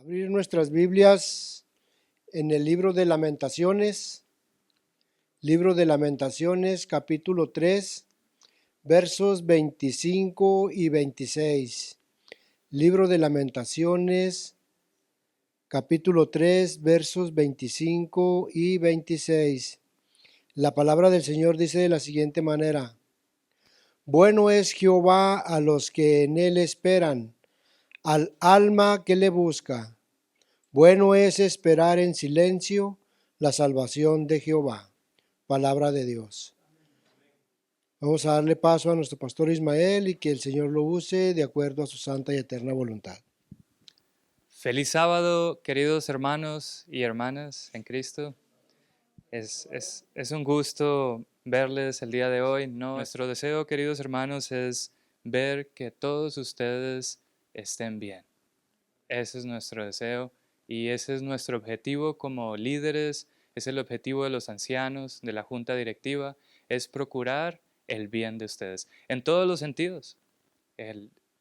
Abrir nuestras Biblias en el libro de Lamentaciones, capítulo 3, versos 25 y 26. Libro de Lamentaciones, capítulo 3, versos 25 y 26. La palabra del Señor dice de la siguiente manera: Bueno es Jehová a los que en él esperan, al alma que le busca. Bueno es esperar en silencio la salvación de Jehová. Palabra de Dios. Vamos a darle paso a nuestro pastor Ismael y que el Señor lo use de acuerdo a su santa y eterna voluntad. Feliz sábado, queridos hermanos y hermanas en Cristo. Es un gusto verles el día de hoy. Nuestro deseo, queridos hermanos, es ver que todos ustedes estén bien. Ese es nuestro deseo y ese es nuestro objetivo como líderes, es el objetivo de los ancianos, de la junta directiva, es procurar el bien de ustedes en todos los sentidos.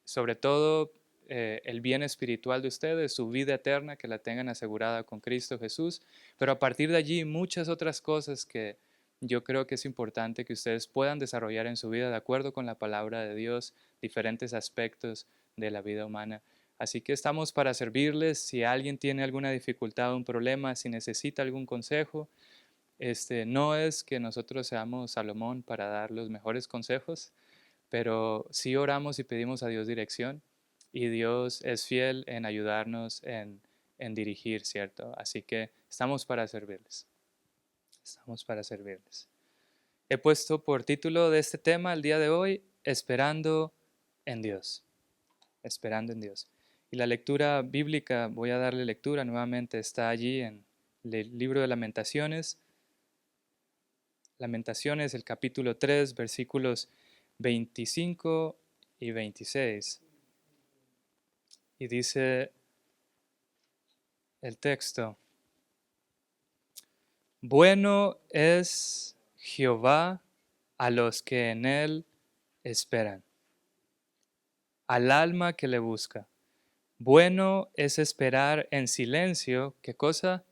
Sobre todo el bien espiritual de ustedes, su vida eterna, que la tengan asegurada con Cristo Jesús, pero a partir de allí muchas otras cosas que yo creo que es importante que ustedes puedan desarrollar en su vida de acuerdo con la palabra de Dios, diferentes aspectos de la vida humana. Así que estamos para servirles. Si alguien tiene alguna dificultad o un problema, si necesita algún consejo, no es que nosotros seamos Salomón para dar los mejores consejos, pero sí oramos y pedimos a Dios dirección y Dios es fiel en ayudarnos en dirigir, ¿cierto? Así que estamos para servirles. Estamos para servirles. He puesto por título de este tema el día de hoy, Esperando en Dios. Esperando en Dios. Y la lectura bíblica, voy a darle lectura nuevamente, está allí en el libro de Lamentaciones. Lamentaciones, el capítulo 3, versículos 25 y 26. Y dice el texto: Bueno es Jehová a los que en él esperan, al alma que le busca. Bueno es esperar en silencio, ¿qué cosa?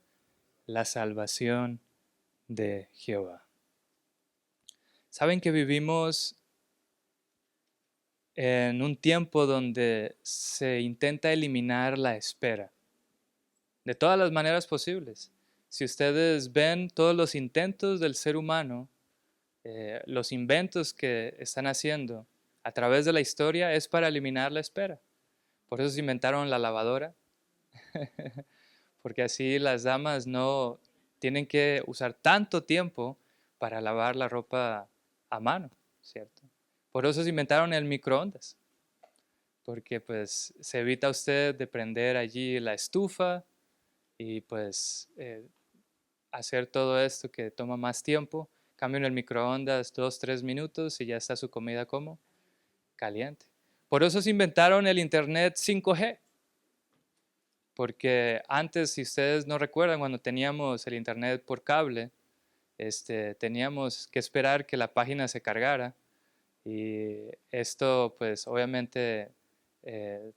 La salvación de Jehová. Saben que vivimos en un tiempo donde se intenta eliminar la espera de todas las maneras posibles. Si ustedes ven todos los intentos del ser humano, los inventos que están haciendo a través de la historia es para eliminar la espera. Por eso se inventaron la lavadora, porque así las damas no tienen que usar tanto tiempo para lavar la ropa a mano, ¿cierto? Por eso se inventaron el microondas, porque pues se evita usted de prender allí la estufa y pues hacer todo esto que toma más tiempo. Cambio en el microondas 2-3 minutos y ya está su comida como caliente. Por eso se inventaron el internet 5G, porque antes, si ustedes no recuerdan, cuando teníamos el internet por cable, teníamos que esperar que la página se cargara y esto pues obviamente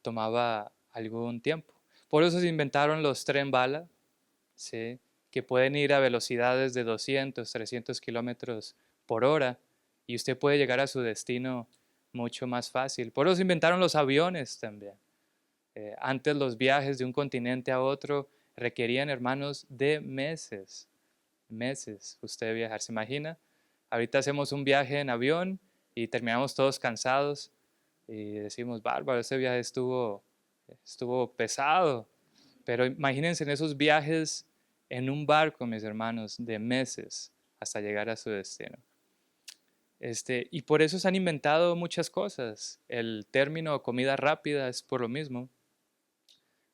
tomaba algún tiempo. Por eso se inventaron los tren bala, ¿sí? Que pueden ir a velocidades de 200, 300 kilómetros por hora y usted puede llegar a su destino mucho más fácil. Por eso se inventaron los aviones también. Antes los viajes de un continente a otro requerían, hermanos, de meses. Meses usted viajar, ¿se imagina? Ahorita hacemos un viaje en avión y terminamos todos cansados y decimos, bárbaro, ese viaje estuvo pesado. Pero imagínense en esos viajes en un barco, mis hermanos, de meses hasta llegar a su destino. Y por eso se han inventado muchas cosas. El término comida rápida es por lo mismo.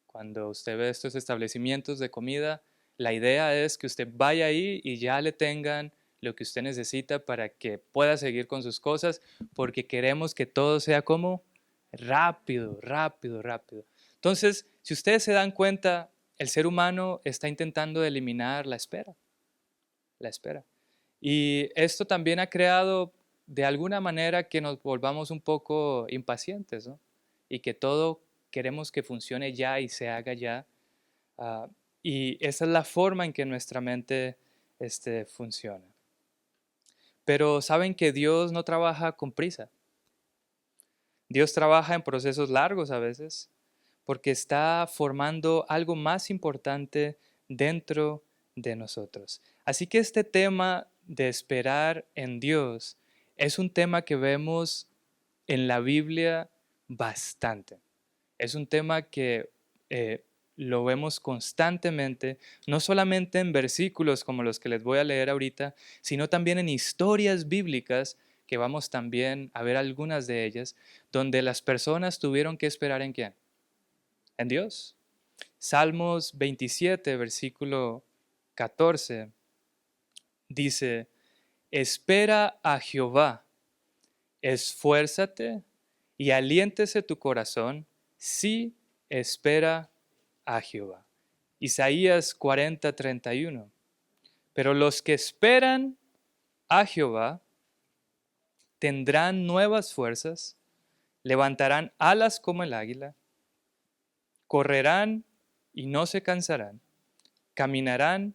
Cuando usted ve estos establecimientos de comida, la idea es que usted vaya ahí y ya le tengan lo que usted necesita para que pueda seguir con sus cosas, porque queremos que todo sea como rápido, rápido, rápido. Entonces, si ustedes se dan cuenta, el ser humano está intentando eliminar la espera, la espera. Y esto también ha creado de alguna manera que nos volvamos un poco impacientes, ¿no? Y que todo queremos que funcione ya y se haga ya. Ah, y esa es la forma en que nuestra mente funciona. Pero saben que Dios no trabaja con prisa. Dios trabaja en procesos largos a veces porque está formando algo más importante dentro de nosotros. Así que este tema de esperar en Dios es un tema que vemos en la Biblia bastante. Es un tema que lo vemos constantemente, no solamente en versículos como los que les voy a leer ahorita, sino también en historias bíblicas, que vamos también a ver algunas de ellas, donde las personas tuvieron que esperar en quién, en Dios. Salmos 27, versículo 14, dice, espera a Jehová, esfuérzate y aliéntese tu corazón, sí, espera a Jehová. Isaías 40:31. Pero los que esperan a Jehová tendrán nuevas fuerzas, levantarán alas como el águila, correrán y no se cansarán, caminarán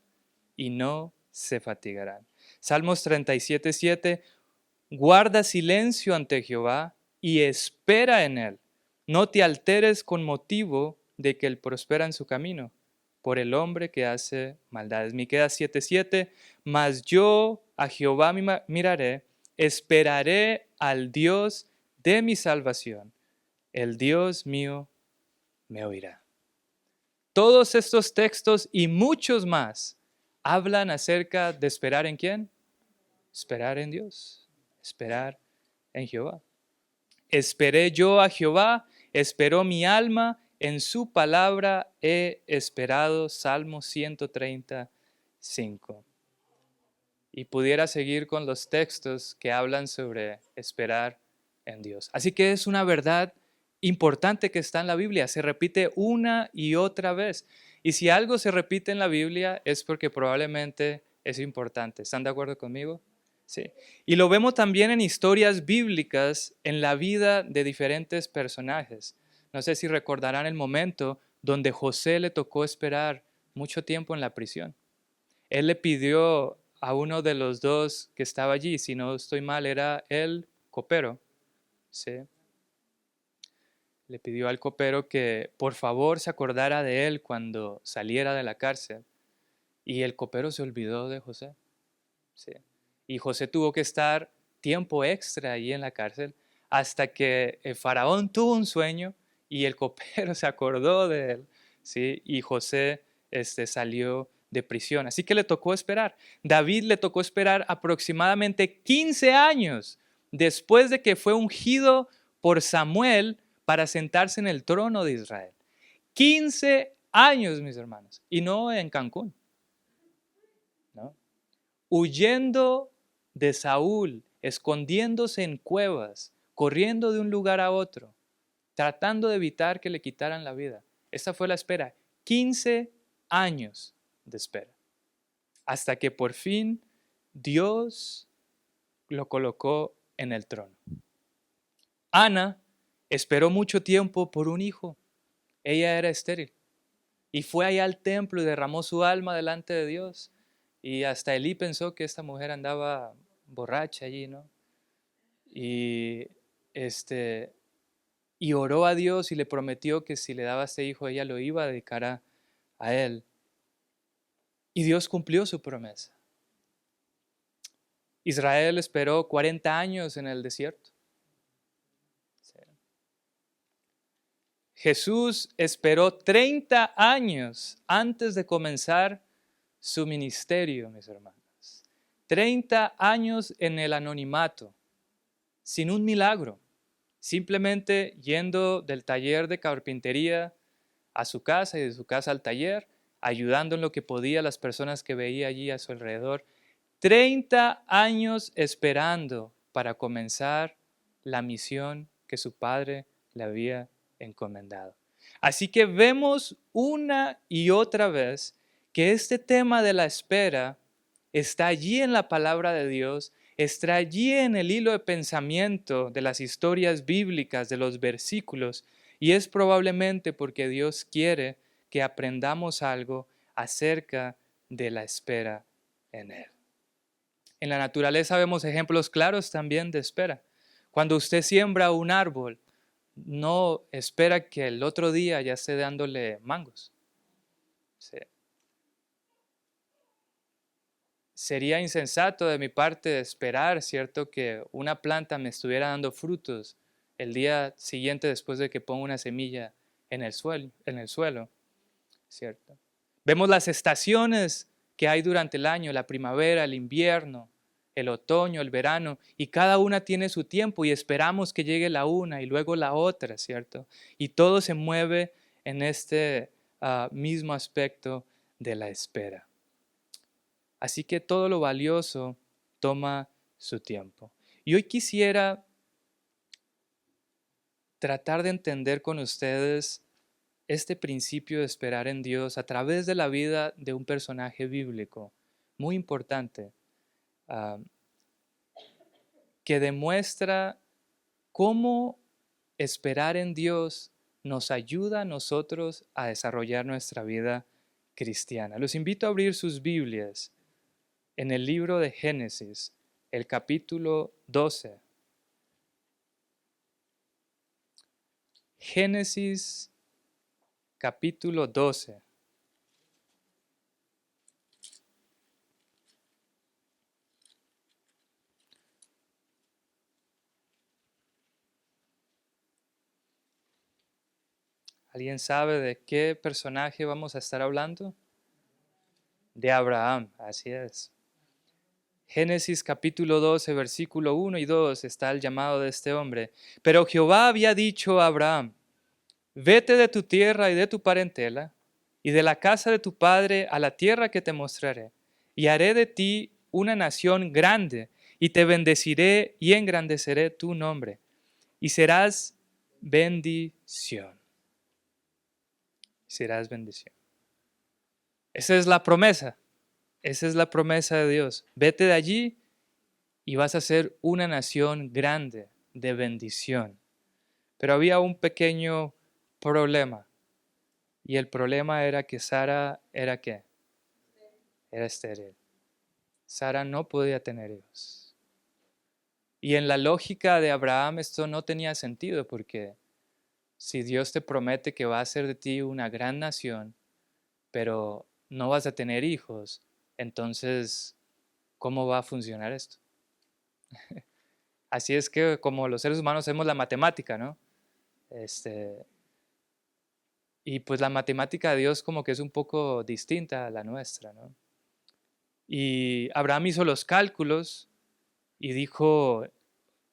y no se fatigarán. Salmos 37:7. Guarda silencio ante Jehová y espera en él. No te alteres con motivo de que él prospera en su camino, por el hombre que hace maldades. Miqueas 7:7. Mas yo a Jehová miraré, esperaré al Dios de mi salvación. El Dios mío me oirá. Todos estos textos y muchos más hablan acerca de esperar en quién. Esperar en Dios, esperar en Jehová. Esperé yo a Jehová, esperó mi alma, en su palabra he esperado. Salmo 135. Y pudiera seguir con los textos que hablan sobre esperar en Dios. Así que es una verdad importante que está en la Biblia, se repite una y otra vez. Y si algo se repite en la Biblia es porque probablemente es importante. ¿Están de acuerdo conmigo? Sí. Y lo vemos también en historias bíblicas en la vida de diferentes personajes. No sé si recordarán el momento donde José le tocó esperar mucho tiempo en la prisión. Él le pidió a uno de los dos que estaba allí, si no estoy mal, era el copero. ¿Sí? Le pidió al copero que por favor se acordara de él cuando saliera de la cárcel. Y el copero se olvidó de José. ¿Sí? Y José tuvo que estar tiempo extra allí en la cárcel hasta que el faraón tuvo un sueño y el copero se acordó de él, ¿sí? Y José salió de prisión. Así que le tocó esperar. David le tocó esperar aproximadamente 15 años después de que fue ungido por Samuel para sentarse en el trono de Israel. 15 años, mis hermanos, y no en Cancún, ¿no? Huyendo de Saúl, escondiéndose en cuevas, corriendo de un lugar a otro, tratando de evitar que le quitaran la vida. Esa fue la espera, 15 años de espera, hasta que por fin Dios lo colocó en el trono. Ana esperó mucho tiempo por un hijo. Ella era estéril y fue allá al templo y derramó su alma delante de Dios. Y hasta Elí pensó que esta mujer andaba borracha allí, ¿no? Y, y oró a Dios y le prometió que si le daba este hijo, ella lo iba a dedicar a él. Y Dios cumplió su promesa. Israel esperó 40 años en el desierto. Jesús esperó 30 años antes de comenzar su ministerio, mis hermanos. 30 años en el anonimato, sin un milagro, simplemente yendo del taller de carpintería a su casa y de su casa al taller, ayudando en lo que podía a las personas que veía allí a su alrededor. 30 años esperando para comenzar la misión que su padre le había encomendado. Así que vemos una y otra vez que este tema de la espera está allí en la palabra de Dios, está allí en el hilo de pensamiento de las historias bíblicas, de los versículos, y es probablemente porque Dios quiere que aprendamos algo acerca de la espera en Él. En la naturaleza vemos ejemplos claros también de espera. Cuando usted siembra un árbol, no espera que el otro día ya esté dándole mangos. Sí. Sería insensato de mi parte esperar, ¿cierto?, que una planta me estuviera dando frutos el día siguiente después de que ponga una semilla en el suelo, ¿cierto? Vemos las estaciones que hay durante el año, la primavera, el invierno, el otoño, el verano, y cada una tiene su tiempo y esperamos que llegue la una y luego la otra, ¿cierto? Y todo se mueve en este mismo aspecto de la espera. Así que todo lo valioso toma su tiempo. Y hoy quisiera tratar de entender con ustedes este principio de esperar en Dios a través de la vida de un personaje bíblico muy importante, que demuestra cómo esperar en Dios nos ayuda a nosotros a desarrollar nuestra vida cristiana. Los invito a abrir sus Biblias en el libro de Génesis, el capítulo 12. Génesis, capítulo 12. ¿Alguien sabe de qué personaje vamos a estar hablando? De Abraham, así es. Génesis capítulo 12, versículo 1 y 2 está el llamado de este hombre. Pero Jehová había dicho a Abraham, vete de tu tierra y de tu parentela y de la casa de tu padre a la tierra que te mostraré, y haré de ti una nación grande, y te bendeciré y engrandeceré tu nombre, y serás bendición. Serás bendición. Esa es la promesa. Esa es la promesa de Dios. Vete de allí y vas a ser una nación grande de bendición. Pero había un pequeño problema. Y el problema era que Sara era ¿qué? Era estéril. Sara no podía tener hijos. Y en la lógica de Abraham esto no tenía sentido porque si Dios te promete que va a hacer de ti una gran nación, pero no vas a tener hijos, entonces, ¿cómo va a funcionar esto? Así es que como los seres humanos hacemos la matemática, ¿no? Y pues la matemática de Dios como que es un poco distinta a la nuestra, ¿no? Y Abraham hizo los cálculos y dijo,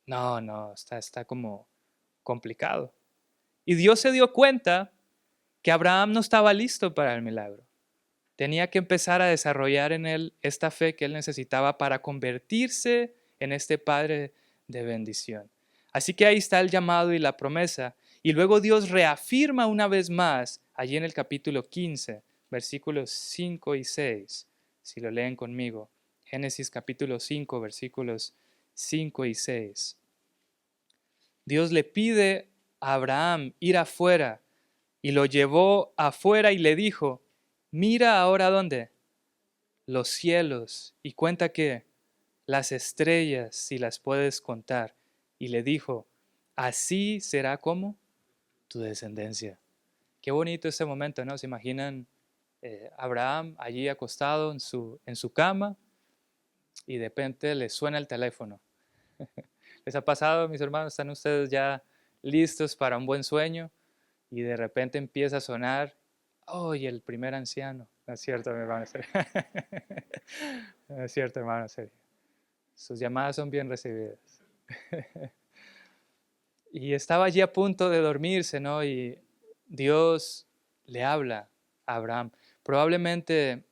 no, está como complicado. Y Dios se dio cuenta que Abraham no estaba listo para el milagro. Tenía que empezar a desarrollar en él esta fe que él necesitaba para convertirse en este padre de bendición. Así que ahí está el llamado y la promesa. Y luego Dios reafirma una vez más, allí en el capítulo 15, versículos 5 y 6, si lo leen conmigo. Génesis capítulo 5, versículos 5 y 6. Dios le pide a Abraham ir afuera y lo llevó afuera y le dijo, mira ahora dónde, los cielos, y cuenta que las estrellas si las puedes contar. Y le dijo, así será como tu descendencia. Qué bonito ese momento, ¿no? ¿Se imaginan Abraham allí acostado en su cama y de repente le suena el teléfono? ¿Les ha pasado, mis hermanos? ¿Están ustedes ya listos para un buen sueño? Y de repente empieza a sonar, ¡ay, el primer anciano! No es cierto, mi hermano. No es cierto, hermano. Sus llamadas son bien recibidas. Y estaba allí a punto de dormirse, ¿no? Y Dios le habla a Abraham. Probablemente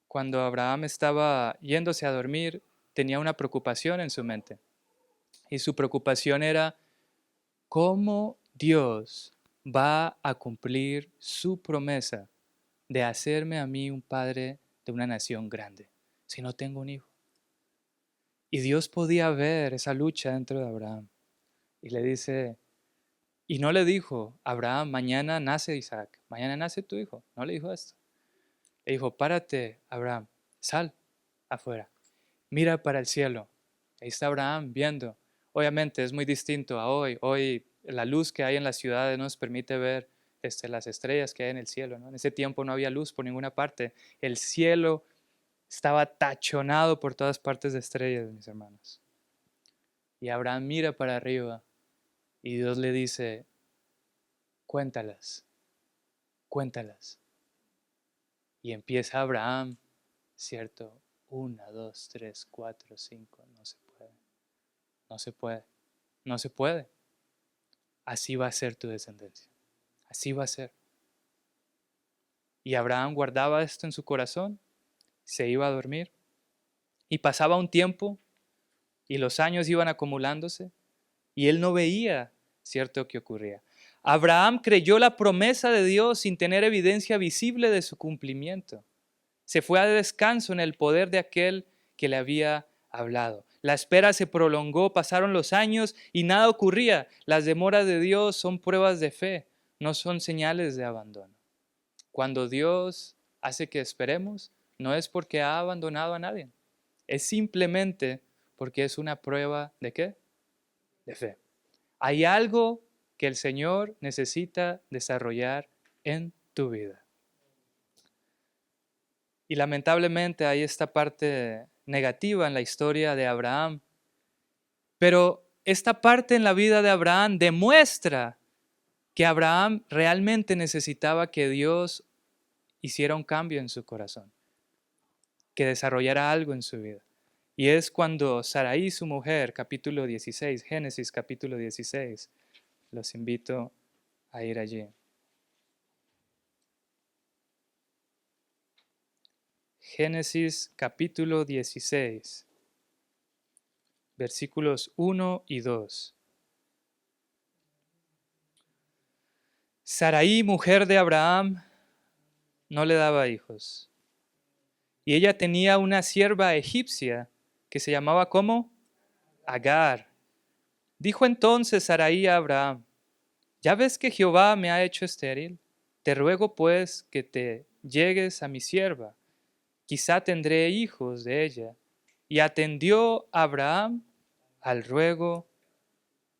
cuando Abraham estaba yéndose a dormir, tenía una preocupación en su mente. Y su preocupación era, ¿cómo Dios va a cumplir su promesa de hacerme a mí un padre de una nación grande si no tengo un hijo? Y Dios podía ver esa lucha dentro de Abraham. Y le dice, Y no le dijo, Abraham, mañana nace Isaac, mañana nace tu hijo. No le dijo esto. Le dijo, párate, Abraham, sal afuera, mira para el cielo. Ahí está Abraham viendo. Obviamente es muy distinto a hoy. Hoy la luz que hay en las ciudades nos permite ver las estrellas que hay en el cielo, ¿no? En ese tiempo no había luz por ninguna parte. El cielo estaba tachonado por todas partes de estrellas, mis hermanos. Y Abraham mira para arriba y Dios le dice, cuéntalas, cuéntalas. Y empieza Abraham, ¿cierto? 1, 2, 3, 4, 5, no se puede, no se puede, no se puede. Así va a ser tu descendencia, así va a ser. Y Abraham guardaba esto en su corazón, se iba a dormir y pasaba un tiempo y los años iban acumulándose y él no veía, ¿cierto?, qué ocurría. Abraham creyó la promesa de Dios sin tener evidencia visible de su cumplimiento. Se fue a descanso en el poder de aquel que le había hablado. La espera se prolongó, pasaron los años y nada ocurría. Las demoras de Dios son pruebas de fe, no son señales de abandono. Cuando Dios hace que esperemos, no es porque ha abandonado a nadie, es simplemente porque es una prueba ¿de qué? De fe. Hay algo que el Señor necesita desarrollar en tu vida. Y lamentablemente hay esta parte negativa en la historia de Abraham. Pero esta parte en la vida de Abraham demuestra que Abraham realmente necesitaba que Dios hiciera un cambio en su corazón, que desarrollara algo en su vida. Y es cuando Sarai, su mujer, capítulo 16, Génesis capítulo 16, los invito a ir allí. Génesis capítulo 16, versículos 1 y 2. Sarai, mujer de Abraham, no le daba hijos. Y ella tenía una sierva egipcia que se llamaba ¿cómo? Agar. Dijo entonces Sarai a Abraham, ¿ya ves que Jehová me ha hecho estéril? Te ruego pues que te llegues a mi sierva, quizá tendré hijos de ella. Y atendió Abraham al ruego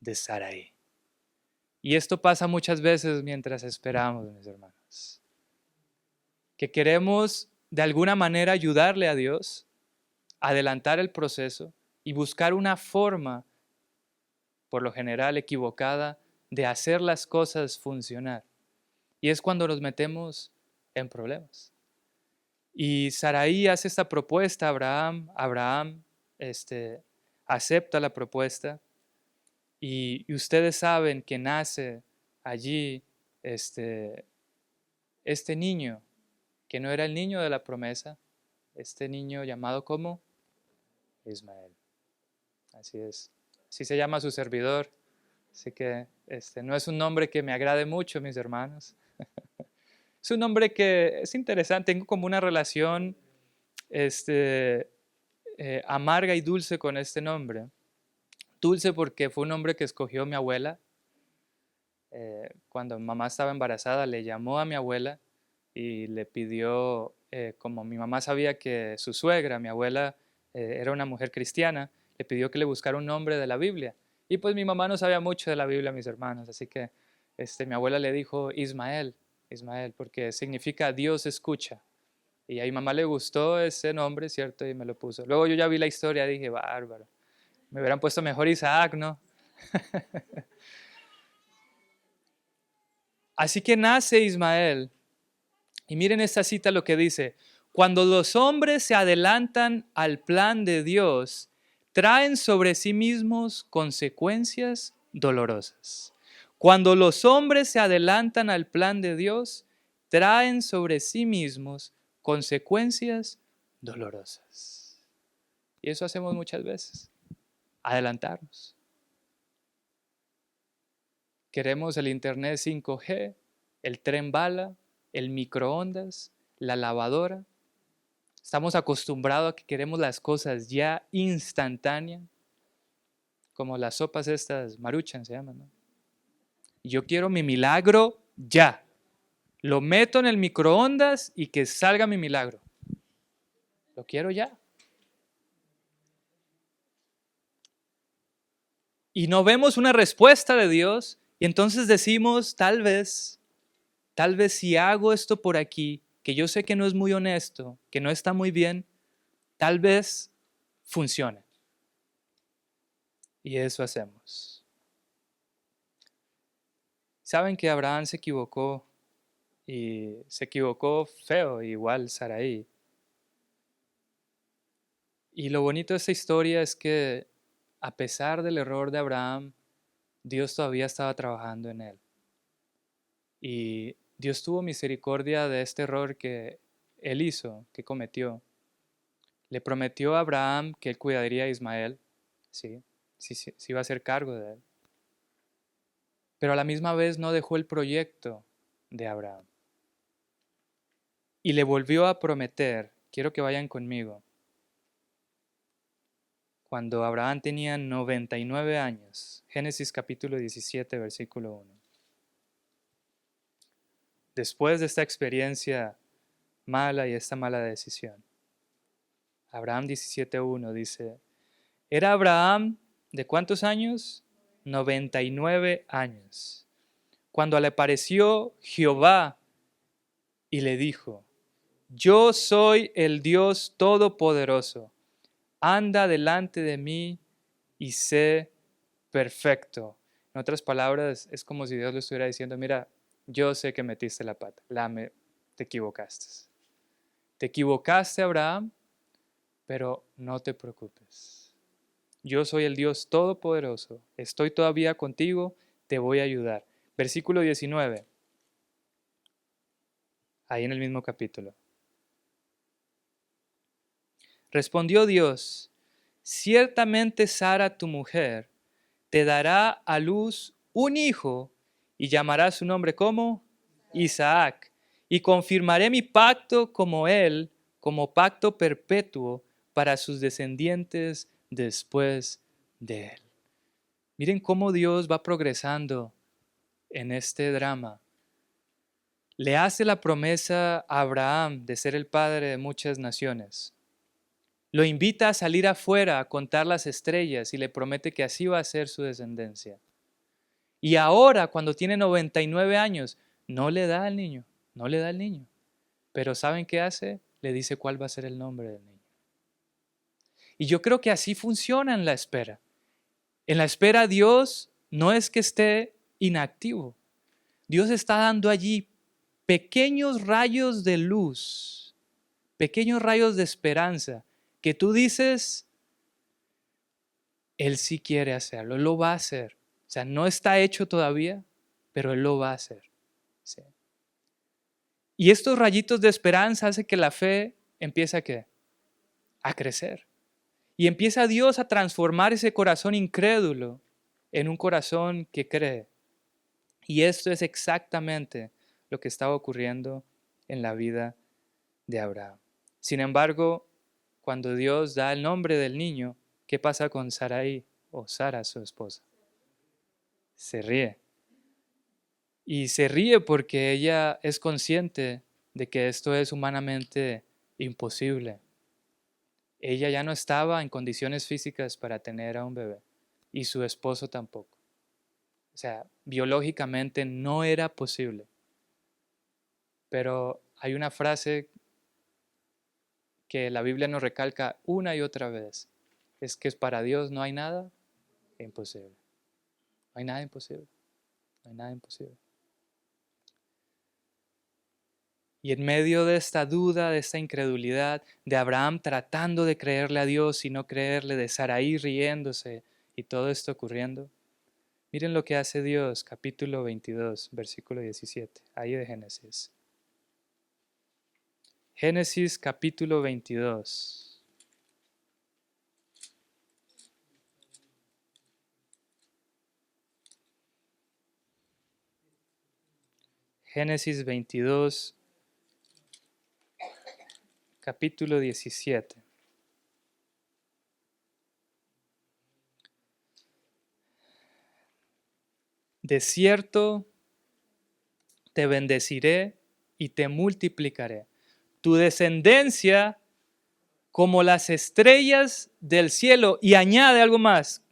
de Sarai. Y esto pasa muchas veces mientras esperamos, mis hermanos, que queremos de alguna manera ayudarle a Dios, adelantar el proceso y buscar una forma, por lo general equivocada, de hacer las cosas funcionar. Y es cuando nos metemos en problemas. Y Sarai hace esta propuesta a Abraham. Abraham acepta la propuesta. Y ustedes saben que nace allí este niño, que no era el niño de la promesa, este niño llamado como Ismael. Así es. Así se llama su servidor. Así que no es un nombre que me agrade mucho, mis hermanos. Es un nombre que es interesante. Tengo como una relación amarga y dulce con este nombre. Dulce porque fue un nombre que escogió mi abuela. Cuando mamá estaba embarazada, le llamó a mi abuela y le pidió, como mi mamá sabía que su suegra, mi abuela, era una mujer cristiana, le pidió que le buscara un nombre de la Biblia. Y pues mi mamá no sabía mucho de la Biblia, mis hermanos, así que mi abuela le dijo Ismael, Ismael, porque significa Dios escucha. Y a mi mamá le gustó ese nombre, ¿cierto? Y me lo puso. Luego yo ya vi la historia y dije, bárbaro, me hubieran puesto mejor Isaac, ¿no? Así que nace Ismael. Y miren esta cita lo que dice. Cuando los hombres se adelantan al plan de Dios, traen sobre sí mismos consecuencias dolorosas. Cuando los hombres se adelantan al plan de Dios, traen sobre sí mismos consecuencias dolorosas. Y eso hacemos muchas veces, adelantarnos. Queremos el internet 5G, el tren bala, el microondas, la lavadora. Estamos acostumbrados a que queremos las cosas ya instantáneas, como las sopas estas Maruchan se llaman, ¿no? y yo quiero mi milagro ya. Lo meto en el microondas y que salga mi milagro. Lo quiero ya. Y no vemos una respuesta de Dios y entonces decimos, tal vez si hago esto por aquí, que yo sé que no es muy honesto, que no está muy bien, tal vez funcione. Y eso hacemos. Saben que Abraham se equivocó y se equivocó feo, igual Sarai. Y lo bonito de esta historia es que a pesar del error de Abraham, Dios todavía estaba trabajando en él. Y Dios tuvo misericordia de este error que él hizo, que cometió. Le prometió a Abraham que él cuidaría a Ismael, sí iba a hacer cargo de él. Pero a la misma vez no dejó el proyecto de Abraham. Y le volvió a prometer, quiero que vayan conmigo, cuando Abraham tenía 99 años, Génesis capítulo 17, versículo 1. Después de esta experiencia mala y esta mala decisión, Abraham 17:1 dice, ¿era Abraham de cuántos años? 99 años. Cuando le apareció Jehová y le dijo, yo soy el Dios Todopoderoso, anda delante de mí y sé perfecto. En otras palabras, es como si Dios le estuviera diciendo, mira, yo sé que metiste la pata, te equivocaste. Te equivocaste, Abraham, pero no te preocupes. Yo soy el Dios Todopoderoso, estoy todavía contigo, te voy a ayudar. Versículo 19, ahí en el mismo capítulo. Respondió Dios, ciertamente Sara, tu mujer, te dará a luz un hijo y llamará su nombre como Isaac. Y confirmaré mi pacto como él, como pacto perpetuo para sus descendientes después de él. Miren cómo Dios va progresando en este drama. Le hace la promesa a Abraham de ser el padre de muchas naciones. Lo invita a salir afuera a contar las estrellas y le promete que así va a ser su descendencia. Y ahora, cuando tiene 99 años, no le da al niño, no le da al niño. Pero ¿saben qué hace? Le dice cuál va a ser el nombre del niño. Y yo creo que así funciona en la espera. En la espera Dios no es que esté inactivo. Dios está dando allí pequeños rayos de luz, pequeños rayos de esperanza, que tú dices, Él sí quiere hacerlo, Él lo va a hacer. O sea, no está hecho todavía, pero Él lo va a hacer. Sí. Y estos rayitos de esperanza hacen que la fe empiece a ¿qué? A crecer. Y empieza Dios a transformar ese corazón incrédulo en un corazón que cree. Y esto es exactamente lo que estaba ocurriendo en la vida de Abraham. Sin embargo, cuando Dios da el nombre del niño, ¿qué pasa con Sarai o Sara, su esposa? Se ríe. Y se ríe porque ella es consciente de que esto es humanamente imposible. Ella ya no estaba en condiciones físicas para tener a un bebé y su esposo tampoco. O sea, biológicamente no era posible. Pero hay una frase que la Biblia nos recalca una y otra vez. Es que para Dios no hay nada imposible. No hay nada imposible. No hay nada imposible. Y en medio de esta duda, de esta incredulidad, de Abraham tratando de creerle a Dios y no creerle, de Sarai riéndose y todo esto ocurriendo, miren lo que hace Dios, capítulo 22, versículo 17, ahí de Génesis. Génesis capítulo 22. Génesis 22, capítulo 17. de cierto te bendeciré y te multiplicaré. Tu descendencia como las estrellas del cielo, y añade algo más,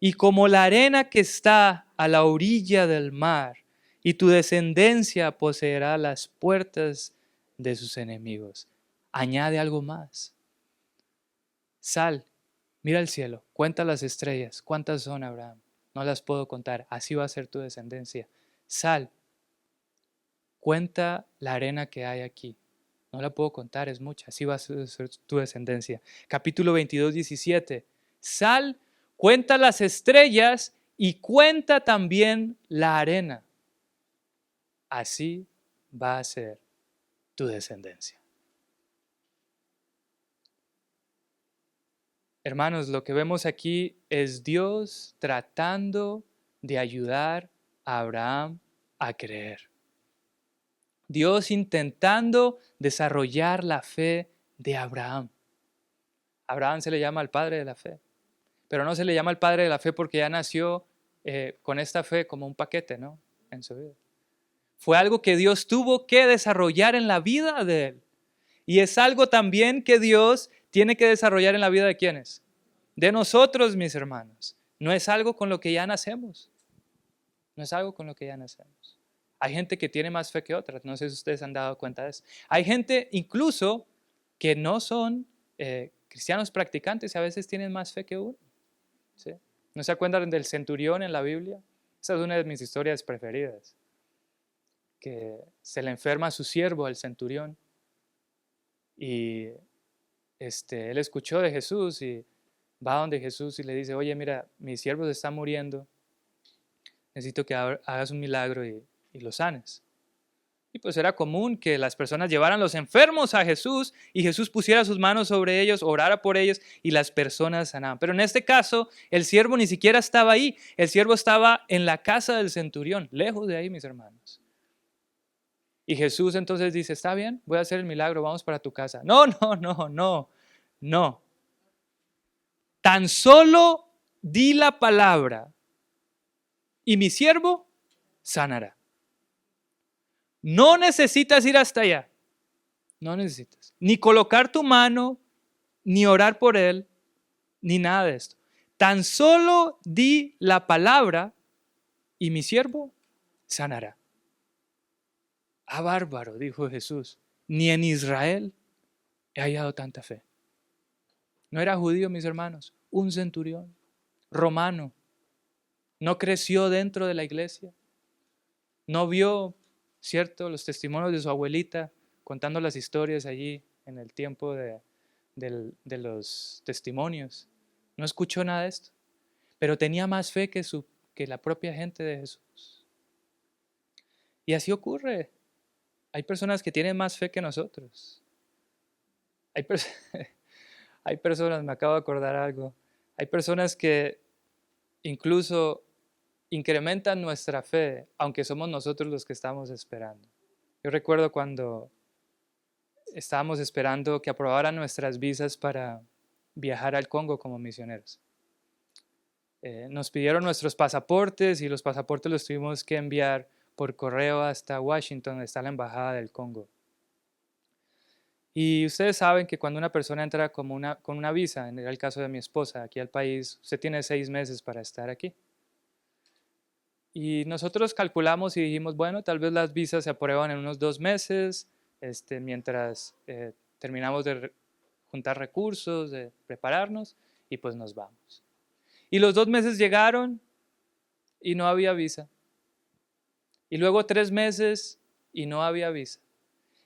y como la arena que está a la orilla del mar, y tu descendencia poseerá las puertas de sus enemigos. Añade algo más. Sal, mira el cielo, cuenta las estrellas. ¿Cuántas son, Abraham? No las puedo contar. Así va a ser tu descendencia. Sal, cuenta la arena que hay aquí. No la puedo contar, es mucha. Así va a ser tu descendencia. Capítulo 22, 17. Sal, cuenta las estrellas y cuenta también la arena. Así va a ser tu descendencia. Hermanos, lo que vemos aquí es Dios tratando de ayudar a Abraham a creer. Dios intentando desarrollar la fe de Abraham. Abraham se le llama el padre de la fe, pero no se le llama el padre de la fe porque ya nació con esta fe como un paquete, ¿no? En su vida. Fue algo que Dios tuvo que desarrollar en la vida de él. Y es algo también que Dios tiene que desarrollar en la vida de quienes. De nosotros, mis hermanos. No es algo con lo que ya nacemos. No es algo con lo que ya nacemos. Hay gente que tiene más fe que otras. No sé si ustedes han dado cuenta de eso. Hay gente incluso que no son cristianos practicantes y a veces tienen más fe que uno. ¿Sí? ¿No se acuerdan del centurión en la Biblia? Esa es una de mis historias preferidas. Que se le enferma a su siervo, el centurión. Y él escuchó de Jesús y va donde Jesús y le dice, oye, mira, mi siervo se está muriendo, necesito que hagas un milagro y lo sanes. Y pues era común que las personas llevaran los enfermos a Jesús y Jesús pusiera sus manos sobre ellos, orara por ellos y las personas sanaban. Pero en este caso, el siervo ni siquiera estaba ahí, el siervo estaba en la casa del centurión, lejos de ahí, mis hermanos. Y Jesús entonces dice, está bien, voy a hacer el milagro, vamos para tu casa. No, no, no, no, no. Tan solo di la palabra y mi siervo sanará. No necesitas ir hasta allá. No necesitas. Ni colocar tu mano, ni orar por él, ni nada de esto. Tan solo di la palabra y mi siervo sanará. Ah, bárbaro, dijo Jesús. Ni en Israel he hallado tanta fe. No era judío, mis hermanos, un centurión romano. No creció dentro de la iglesia. No vio, ¿cierto?, los testimonios de su abuelita contando las historias allí en el tiempo de los testimonios. No escuchó nada de esto, pero tenía más fe que la propia gente de Jesús. Y así ocurre. Hay personas que tienen más fe que nosotros. Hay, hay personas, me acabo de acordar algo, hay personas que incluso incrementan nuestra fe, aunque somos nosotros los que estamos esperando. Yo recuerdo cuando estábamos esperando que aprobaran nuestras visas para viajar al Congo como misioneros. Nos pidieron nuestros pasaportes y los pasaportes los tuvimos que enviar por correo hasta Washington, donde está la embajada del Congo. Y ustedes saben que cuando una persona entra con una visa, en el caso de mi esposa, aquí al país, usted tiene 6 meses para estar aquí. Y nosotros calculamos y dijimos, bueno, tal vez las visas se aprueban en unos 2 meses, mientras terminamos de juntar recursos, de prepararnos, y pues nos vamos. Y los 2 meses llegaron y no había visa. Y luego 3 meses y no había visa.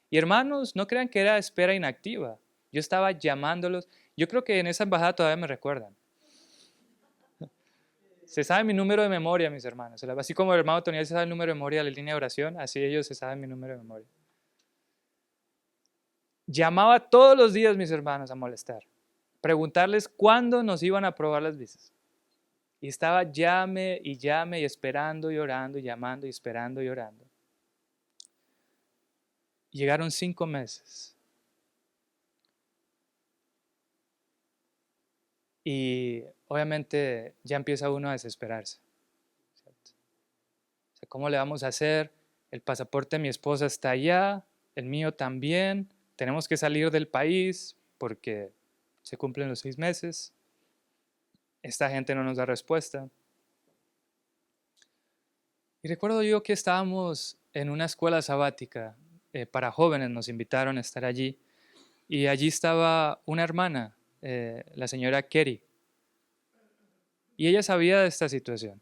Y hermanos, no crean que era espera inactiva. Yo estaba llamándolos. Yo creo que en esa embajada todavía me recuerdan. Se sabe mi número de memoria, mis hermanos. Así como el hermano Toniel se sabe el número de memoria de la línea de oración, así ellos se saben mi número de memoria. Llamaba todos los días, mis hermanos, a molestar. Preguntarles cuándo nos iban a aprobar las visas. Y estaba llame y llame y esperando y orando y llamando y esperando y orando. Llegaron 5 meses. Y obviamente ya empieza uno a desesperarse, ¿cierto? ¿Cómo le vamos a hacer? El pasaporte de mi esposa está allá, el mío también. Tenemos que salir del país porque se cumplen los 6 meses. Esta gente no nos da respuesta. Y recuerdo yo que estábamos en una escuela sabática para jóvenes, nos invitaron a estar allí. Y allí estaba una hermana, la señora Kerry. Y ella sabía de esta situación.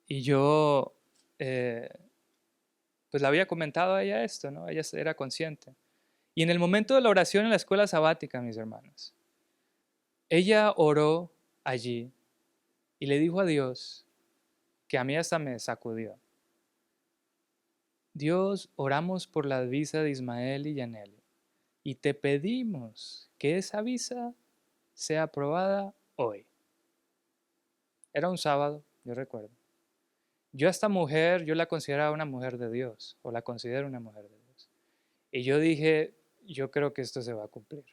Y yo, pues le había comentado a ella esto, ¿no? Ella era consciente. Y en el momento de la oración en la escuela sabática, mis hermanos, ella oró allí y le dijo a Dios, que a mí hasta me sacudió. Dios, oramos por la visa de Ismael y Yaneli y te pedimos que esa visa sea aprobada hoy. Era un sábado, yo recuerdo. Yo a esta mujer, yo la consideraba una mujer de Dios, o la considero una mujer de Dios. Y yo dije, yo creo que esto se va a cumplir.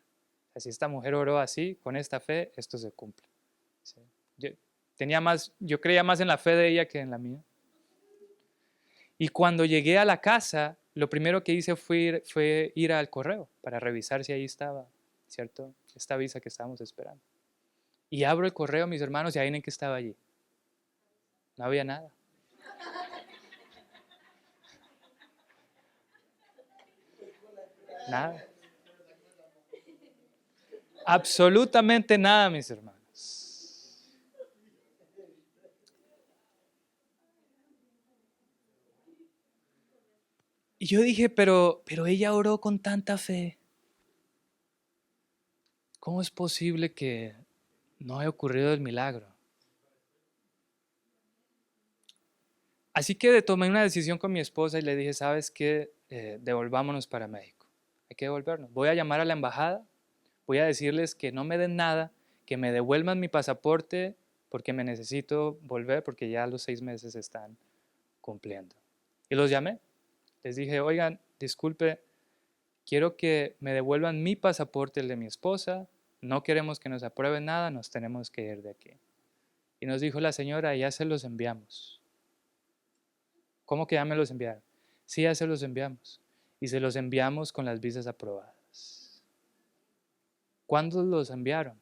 Si esta mujer oró así, con esta fe, esto se cumple. ¿Sí? Yo creía más en la fe de ella que en la mía. Y cuando llegué a la casa, lo primero que hice fue ir al correo para revisar si ahí estaba, ¿cierto? Esta visa que estábamos esperando. Y abro el correo, mis hermanos, y adivinen que estaba allí. No había nada. Nada. Absolutamente nada, mis hermanos. Y yo dije, pero ella oró con tanta fe. ¿Cómo es posible que no haya ocurrido el milagro? Así que tomé una decisión con mi esposa y le dije, ¿sabes qué? Devolvámonos para México. Hay que devolvernos. Voy a llamar a la embajada, voy a decirles que no me den nada, que me devuelvan mi pasaporte porque me necesito volver porque ya los 6 meses están cumpliendo. Y los llamé. Les dije, oigan, disculpe, quiero que me devuelvan mi pasaporte, el de mi esposa. No queremos que nos aprueben nada, nos tenemos que ir de aquí. Y nos dijo la señora, ya se los enviamos. ¿Cómo que ya me los enviaron? Sí, ya se los enviamos. Y se los enviamos con las visas aprobadas. ¿Cuándo los enviaron?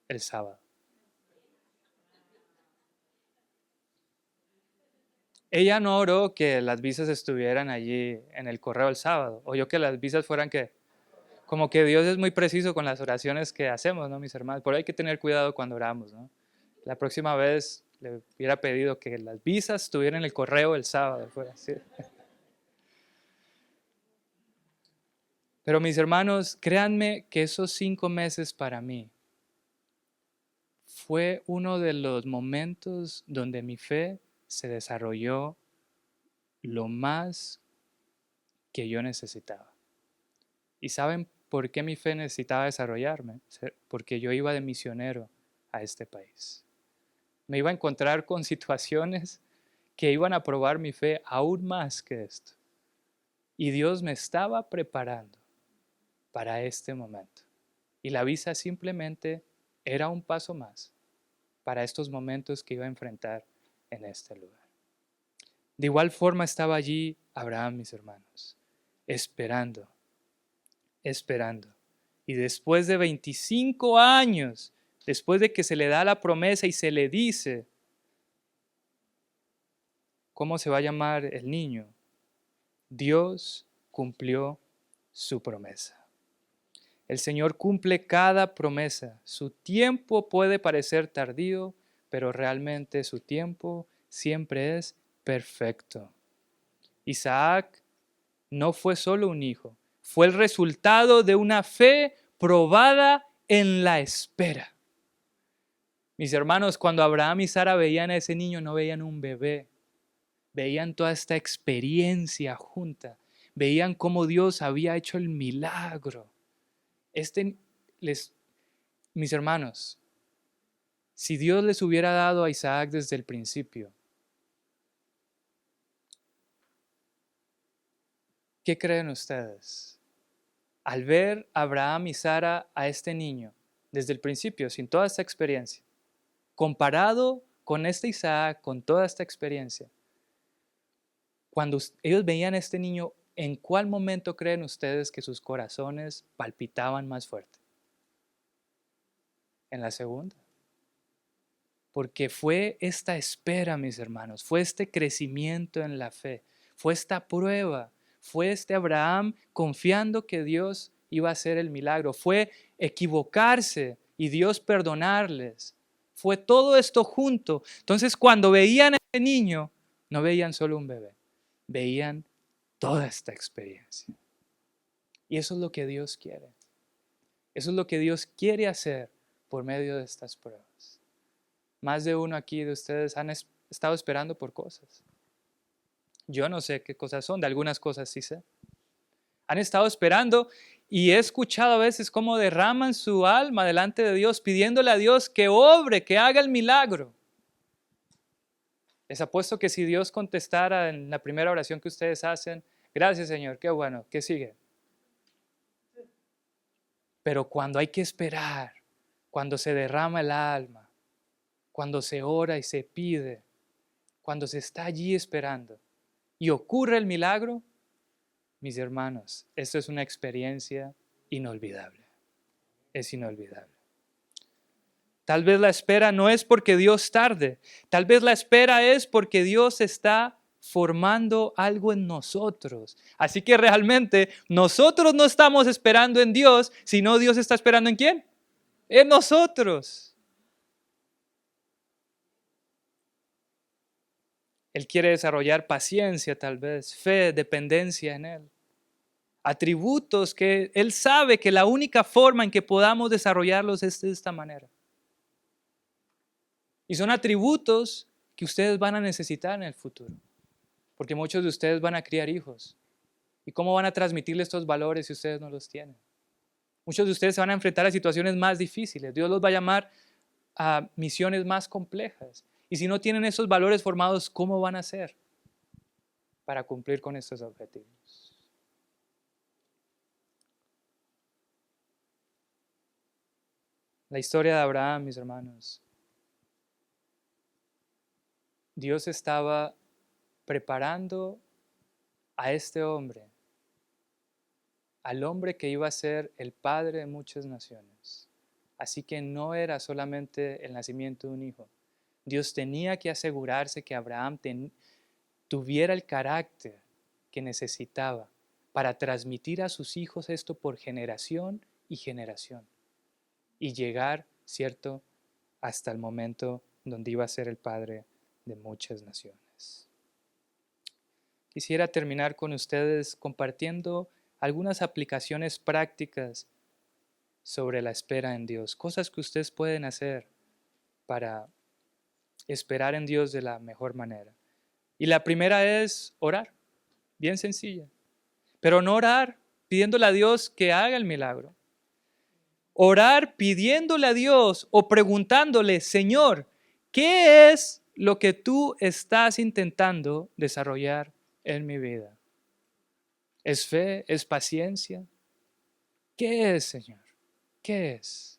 El sábado. Ella no oró que las visas estuvieran allí en el correo el sábado. Oyó que las visas fueran que, como que Dios es muy preciso con las oraciones que hacemos, ¿no, mis hermanos? Por ahí hay que tener cuidado cuando oramos, ¿no? La próxima vez le hubiera pedido que las visas estuvieran en el correo el sábado. Fuera así. Pero mis hermanos, créanme que esos 5 meses para mí fue uno de los momentos donde mi fe se desarrolló lo más que yo necesitaba. ¿Y saben por qué mi fe necesitaba desarrollarme? Porque yo iba de misionero a este país. Me iba a encontrar con situaciones que iban a probar mi fe aún más que esto. Y Dios me estaba preparando para este momento. Y la visa simplemente era un paso más para estos momentos que iba a enfrentar en este lugar. De igual forma estaba allí Abraham, mis hermanos, esperando. Y después de 25 años, después de que se le da la promesa y se le dice cómo se va a llamar el niño, Dios cumplió su promesa. El Señor cumple cada promesa. Su tiempo puede parecer tardío, pero realmente su tiempo siempre es perfecto. Isaac no fue solo un hijo, fue el resultado de una fe probada en la espera. Mis hermanos, cuando Abraham y Sara veían a ese niño, no veían un bebé, veían toda esta experiencia junta, veían cómo Dios había hecho el milagro. Mis hermanos, si Dios les hubiera dado a Isaac desde el principio, ¿qué creen ustedes? Al ver a Abraham y Sara a este niño desde el principio, sin toda esta experiencia, comparado con este Isaac, con toda esta experiencia, cuando ellos veían a este niño, ¿en cuál momento creen ustedes que sus corazones palpitaban más fuerte? En la segunda. Porque fue esta espera, mis hermanos, fue este crecimiento en la fe, fue esta prueba, fue este Abraham confiando que Dios iba a hacer el milagro, fue equivocarse y Dios perdonarles, fue todo esto junto. Entonces, cuando veían a este niño, no veían solo un bebé, veían toda esta experiencia. Y eso es lo que Dios quiere. Eso es lo que Dios quiere hacer por medio de estas pruebas. Más de uno aquí de ustedes han estado esperando por cosas. Yo no sé qué cosas son, de algunas cosas sí sé. Han estado esperando y he escuchado a veces cómo derraman su alma delante de Dios, pidiéndole a Dios que obre, que haga el milagro. Les apuesto que si Dios contestara en la primera oración que ustedes hacen, gracias Señor, qué bueno, ¿qué sigue? Pero cuando hay que esperar, cuando se derrama el alma, cuando se ora y se pide, cuando se está allí esperando y ocurre el milagro, mis hermanos, esto es una experiencia inolvidable. Es inolvidable. Tal vez la espera no es porque Dios tarde, tal vez la espera es porque Dios está formando algo en nosotros. Así que realmente nosotros no estamos esperando en Dios, sino Dios está esperando ¿en quién? En nosotros. Él quiere desarrollar paciencia tal vez, fe, dependencia en Él. Atributos que Él sabe que la única forma en que podamos desarrollarlos es de esta manera. Y son atributos que ustedes van a necesitar en el futuro. Porque muchos de ustedes van a criar hijos. ¿Y cómo van a transmitirles estos valores si ustedes no los tienen? Muchos de ustedes se van a enfrentar a situaciones más difíciles. Dios los va a llamar a misiones más complejas. Y si no tienen esos valores formados, ¿cómo van a hacer para cumplir con estos objetivos? La historia de Abraham, mis hermanos. Dios estaba preparando a este hombre, al hombre que iba a ser el padre de muchas naciones. Así que no era solamente el nacimiento de un hijo. Dios tenía que asegurarse que Abraham tuviera el carácter que necesitaba para transmitir a sus hijos esto por generación y generación y llegar, ¿cierto?, hasta el momento donde iba a ser el padre de muchas naciones. Quisiera terminar con ustedes compartiendo algunas aplicaciones prácticas sobre la espera en Dios, cosas que ustedes pueden hacer para esperar en Dios de la mejor manera. Y la primera es orar, bien sencilla, pero no orar pidiéndole a Dios que haga el milagro. Orar pidiéndole a Dios o preguntándole, Señor, ¿qué es lo que tú estás intentando desarrollar en mi vida? ¿Es fe? ¿Es paciencia? ¿Qué es, Señor? ¿Qué es?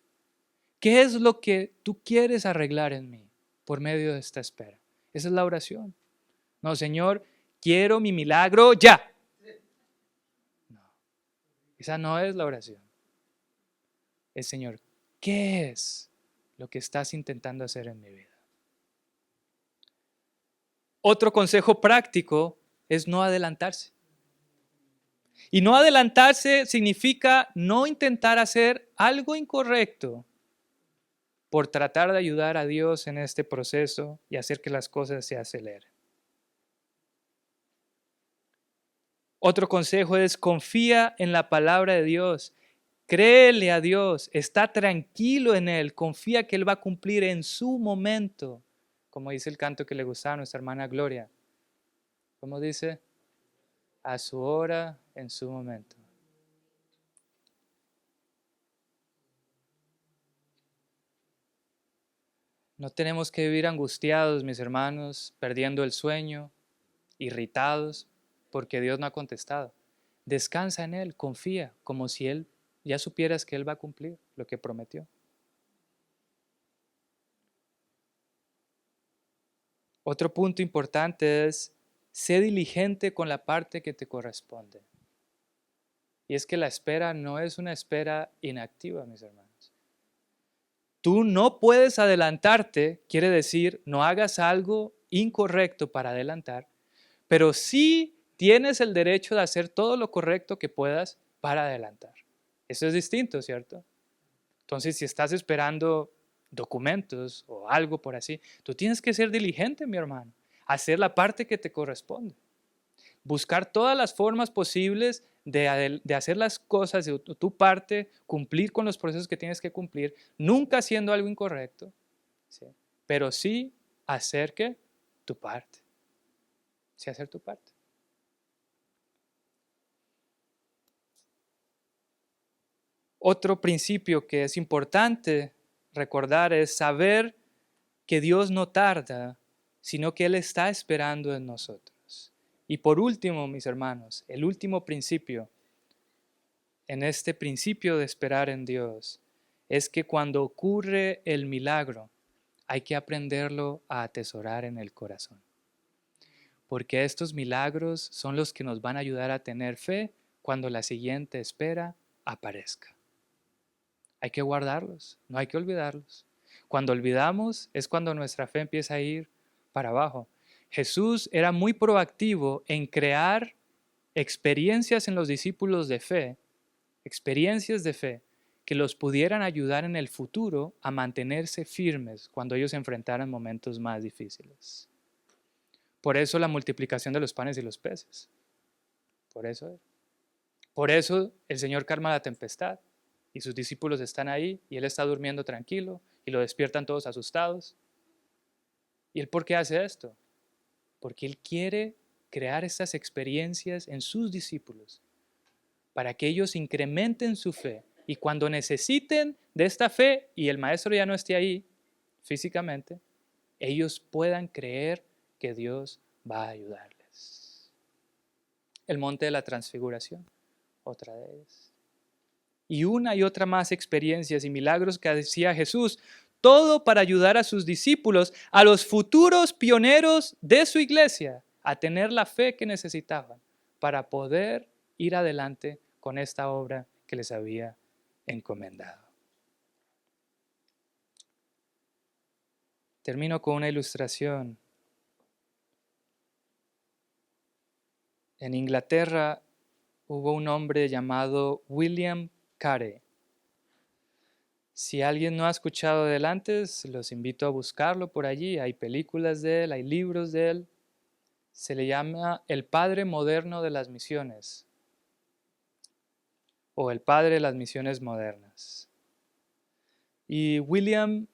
¿Qué es lo que tú quieres arreglar en mí por medio de esta espera? Esa es la oración. No, Señor, quiero mi milagro ya. No, esa no es la oración. Es, Señor, ¿qué es lo que estás intentando hacer en mi vida? Otro consejo práctico es no adelantarse. Y no adelantarse significa no intentar hacer algo incorrecto por tratar de ayudar a Dios en este proceso y hacer que las cosas se aceleren. Otro consejo es confía en la palabra de Dios. Créele a Dios, está tranquilo en Él, confía que Él va a cumplir en su momento, como dice el canto que le gustaba a nuestra hermana Gloria. ¿Cómo dice? A su hora, en su momento. No tenemos que vivir angustiados, mis hermanos, perdiendo el sueño, irritados, porque Dios no ha contestado. Descansa en Él, confía, como si Él ya supieras que Él va a cumplir lo que prometió. Otro punto importante es, sé diligente con la parte que te corresponde. Y es que la espera no es una espera inactiva, mis hermanos. Tú no puedes adelantarte, quiere decir, no hagas algo incorrecto para adelantar, pero sí tienes el derecho de hacer todo lo correcto que puedas para adelantar. Eso es distinto, ¿cierto? Entonces, si estás esperando documentos o algo por así, tú tienes que ser diligente, mi hermano, hacer la parte que te corresponde. Buscar todas las formas posibles de hacer las cosas de tu parte, cumplir con los procesos que tienes que cumplir, nunca haciendo algo incorrecto, ¿sí? Pero sí hacer que tu parte, sí hacer tu parte. Otro principio que es importante recordar es saber que Dios no tarda, sino que Él está esperando en nosotros. Y por último, mis hermanos, el último principio en este principio de esperar en Dios es que cuando ocurre el milagro, hay que aprenderlo a atesorar en el corazón. Porque estos milagros son los que nos van a ayudar a tener fe cuando la siguiente espera aparezca. Hay que guardarlos, no hay que olvidarlos. Cuando olvidamos es cuando nuestra fe empieza a ir para abajo. Jesús era muy proactivo en crear experiencias en los discípulos de fe, experiencias de fe que los pudieran ayudar en el futuro a mantenerse firmes cuando ellos enfrentaran momentos más difíciles. Por eso la multiplicación de los panes y los peces. Por eso. Por eso el Señor calma la tempestad y sus discípulos están ahí y Él está durmiendo tranquilo y lo despiertan todos asustados. ¿Y Él por qué hace esto? Porque Él quiere crear estas experiencias en sus discípulos para que ellos incrementen su fe y cuando necesiten de esta fe y el maestro ya no esté ahí físicamente, ellos puedan creer que Dios va a ayudarles. El monte de la transfiguración, otra de ellas. Y una y otra más experiencias y milagros que hacía Jesús, todo para ayudar a sus discípulos, a los futuros pioneros de su iglesia, a tener la fe que necesitaban para poder ir adelante con esta obra que les había encomendado. Termino con una ilustración. En Inglaterra hubo un hombre llamado William Carey. Si alguien no ha escuchado de él antes, los invito a buscarlo por allí. Hay películas de él, hay libros de él. Se le llama el padre moderno de las misiones o el padre de las misiones modernas. Y William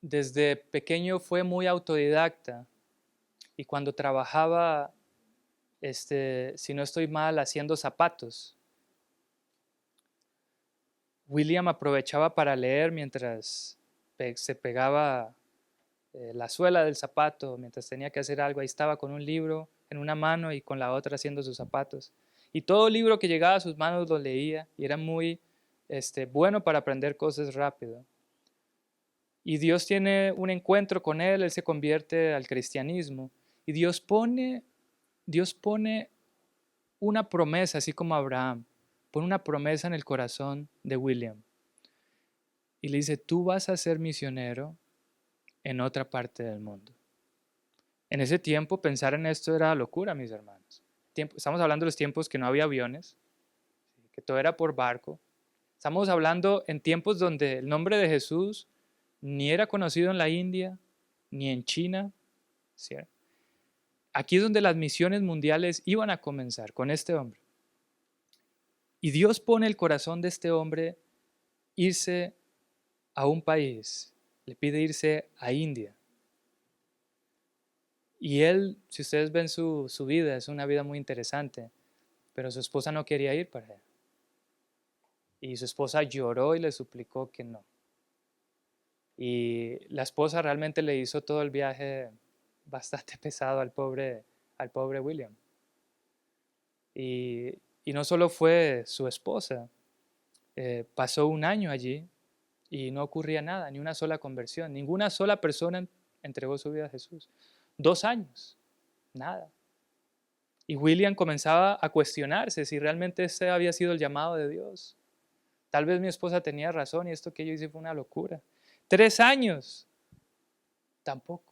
desde pequeño fue muy autodidacta y cuando trabajaba, si no estoy mal, haciendo zapatos, William aprovechaba para leer mientras se pegaba la suela del zapato, mientras tenía que hacer algo, ahí estaba con un libro en una mano y con la otra haciendo sus zapatos. Y todo libro que llegaba a sus manos lo leía y era muy bueno para aprender cosas rápido. Y Dios tiene un encuentro con él se convierte al cristianismo y Dios pone una promesa, así como Abraham, pone una promesa en el corazón de William y le dice, tú vas a ser misionero en otra parte del mundo. En ese tiempo pensar en esto era locura, mis hermanos. Estamos hablando de los tiempos que no había aviones, que todo era por barco. Estamos hablando en tiempos donde el nombre de Jesús ni era conocido en la India, ni en China. ¿Cierto? Aquí es donde las misiones mundiales iban a comenzar con este hombre. Y Dios pone el corazón de este hombre irse a un país, le pide irse a India. Y él, si ustedes ven su vida, es una vida muy interesante, pero su esposa no quería ir para allá. Y su esposa lloró y le suplicó que no. Y la esposa realmente le hizo todo el viaje bastante pesado al pobre William. Y no solo fue su esposa, pasó un año allí y no ocurría nada, ni una sola conversión, ninguna sola persona entregó su vida a Jesús. 2 años, nada. Y William comenzaba a cuestionarse si realmente este había sido el llamado de Dios. Tal vez mi esposa tenía razón y esto que yo hice fue una locura. 3 años, tampoco.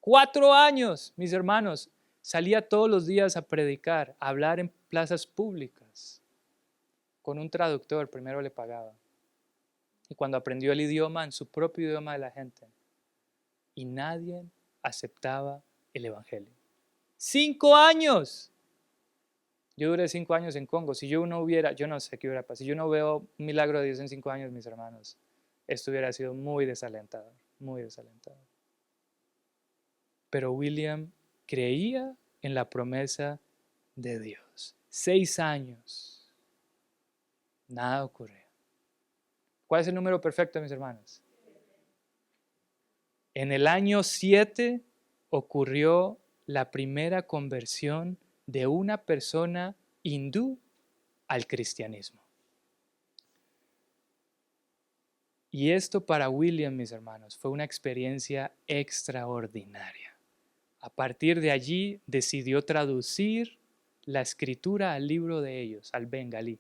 4 años, mis hermanos, salía todos los días a predicar, a hablar en plazas públicas. Con un traductor, primero le pagaba. Y cuando aprendió el idioma, en su propio idioma de la gente. Y nadie aceptaba el evangelio. 5 años. Yo duré 5 años en Congo. Si yo no hubiera, yo no sé qué hubiera pasado. Si yo no veo un milagro de Dios en 5 años, mis hermanos, esto hubiera sido muy desalentador, muy desalentador. Pero William creía en la promesa de Dios. 6 años. Nada ocurrió. ¿Cuál es el número perfecto, mis hermanos? En el año 7 ocurrió la primera conversión de una persona hindú al cristianismo. Y esto para William, mis hermanos, fue una experiencia extraordinaria. A partir de allí decidió traducir la escritura al libro de ellos, al bengalí.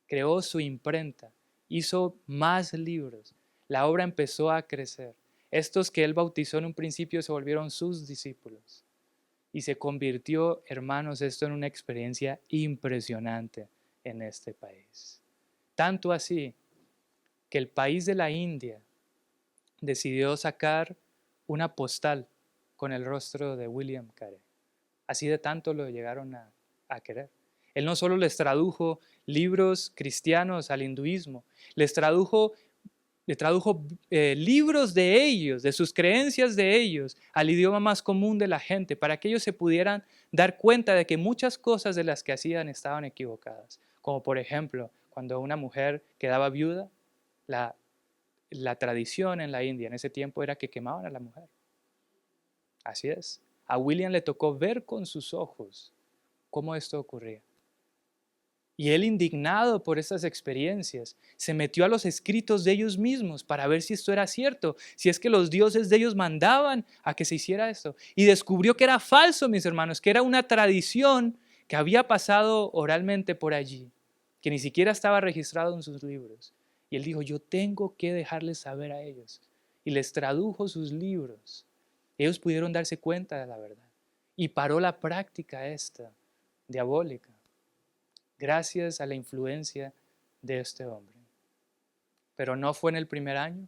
Creó su imprenta, hizo más libros. La obra empezó a crecer. Estos que él bautizó en un principio se volvieron sus discípulos. Y se convirtió, hermanos, esto en una experiencia impresionante en este país. Tanto así que el país de la India decidió sacar una postal con el rostro de William Carey. Así de tanto lo llegaron a querer. Él no solo les tradujo libros cristianos al hinduismo, les tradujo libros de ellos, de sus creencias de ellos, al idioma más común de la gente, para que ellos se pudieran dar cuenta de que muchas cosas de las que hacían estaban equivocadas. Como por ejemplo, cuando una mujer quedaba viuda, la tradición en la India en ese tiempo era que quemaban a la mujer. Así es. A William le tocó ver con sus ojos cómo esto ocurría. Y él, indignado por estas experiencias, se metió a los escritos de ellos mismos para ver si esto era cierto, si es que los dioses de ellos mandaban a que se hiciera esto. Y descubrió que era falso, mis hermanos, que era una tradición que había pasado oralmente por allí, que ni siquiera estaba registrado en sus libros. Y él dijo, yo tengo que dejarles saber a ellos. Y les tradujo sus libros. Ellos pudieron darse cuenta de la verdad. Y paró la práctica esta, diabólica, gracias a la influencia de este hombre. Pero no fue en el primer año,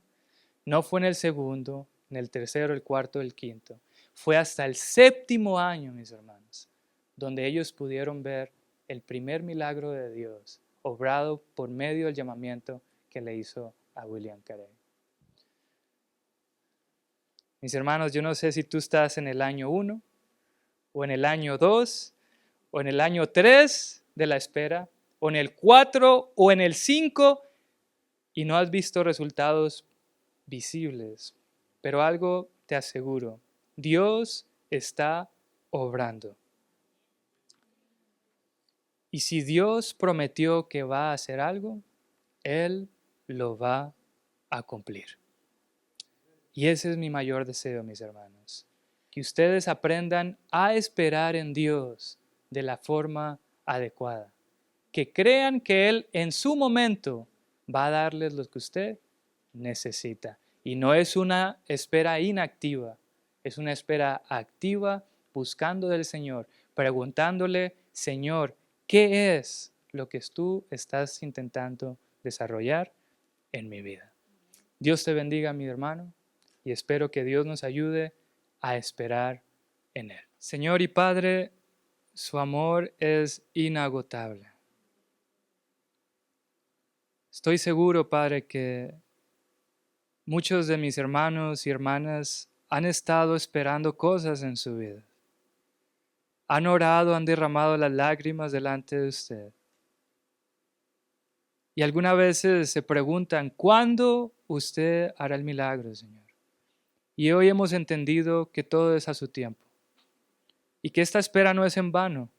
no fue en el segundo, en el tercero, el cuarto, el quinto. Fue hasta el 7º año, mis hermanos, donde ellos pudieron ver el primer milagro de Dios, obrado por medio del llamamiento que le hizo a William Carey. Mis hermanos, yo no sé si tú estás en el año 1, o en el año 2, o en el año 3 de la espera, o en el 4 o en el 5 y no has visto resultados visibles. Pero algo te aseguro, Dios está obrando. Y si Dios prometió que va a hacer algo, Él lo va a cumplir. Y ese es mi mayor deseo, mis hermanos, que ustedes aprendan a esperar en Dios de la forma adecuada. Que crean que Él en su momento va a darles lo que usted necesita. Y no es una espera inactiva, es una espera activa buscando del Señor, preguntándole, Señor, ¿qué es lo que tú estás intentando desarrollar en mi vida? Dios te bendiga, mi hermano, y espero que Dios nos ayude a esperar en Él. Señor y Padre, su amor es inagotable. Estoy seguro, Padre, que muchos de mis hermanos y hermanas han estado esperando cosas en su vida. Han orado, han derramado las lágrimas delante de usted. Y algunas veces se preguntan, ¿cuándo usted hará el milagro, Señor? Y hoy hemos entendido que todo es a su tiempo. Y que esta espera no es en vano,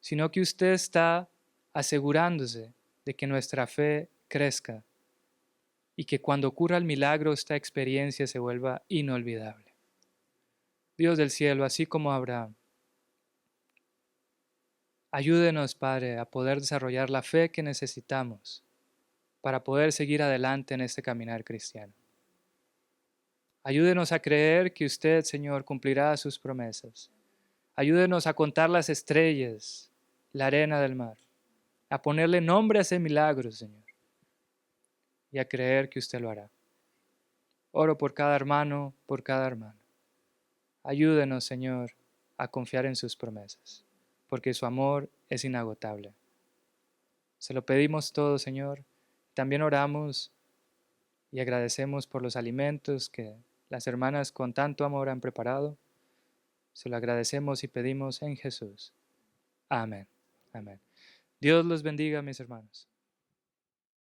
sino que usted está asegurándose de que nuestra fe crezca y que cuando ocurra el milagro esta experiencia se vuelva inolvidable. Dios del cielo, así como Abraham, ayúdenos, Padre, a poder desarrollar la fe que necesitamos para poder seguir adelante en este caminar cristiano. Ayúdenos a creer que usted, Señor, cumplirá sus promesas. Ayúdenos a contar las estrellas, la arena del mar, a ponerle nombre a ese milagro, Señor, y a creer que usted lo hará. Oro por cada hermano, por cada hermana. Ayúdenos, Señor, a confiar en sus promesas, porque su amor es inagotable. Se lo pedimos todo, Señor. También oramos y agradecemos por los alimentos que las hermanas con tanto amor han preparado. Se lo agradecemos y pedimos en Jesús. Amén. Amén. Dios los bendiga, mis hermanos.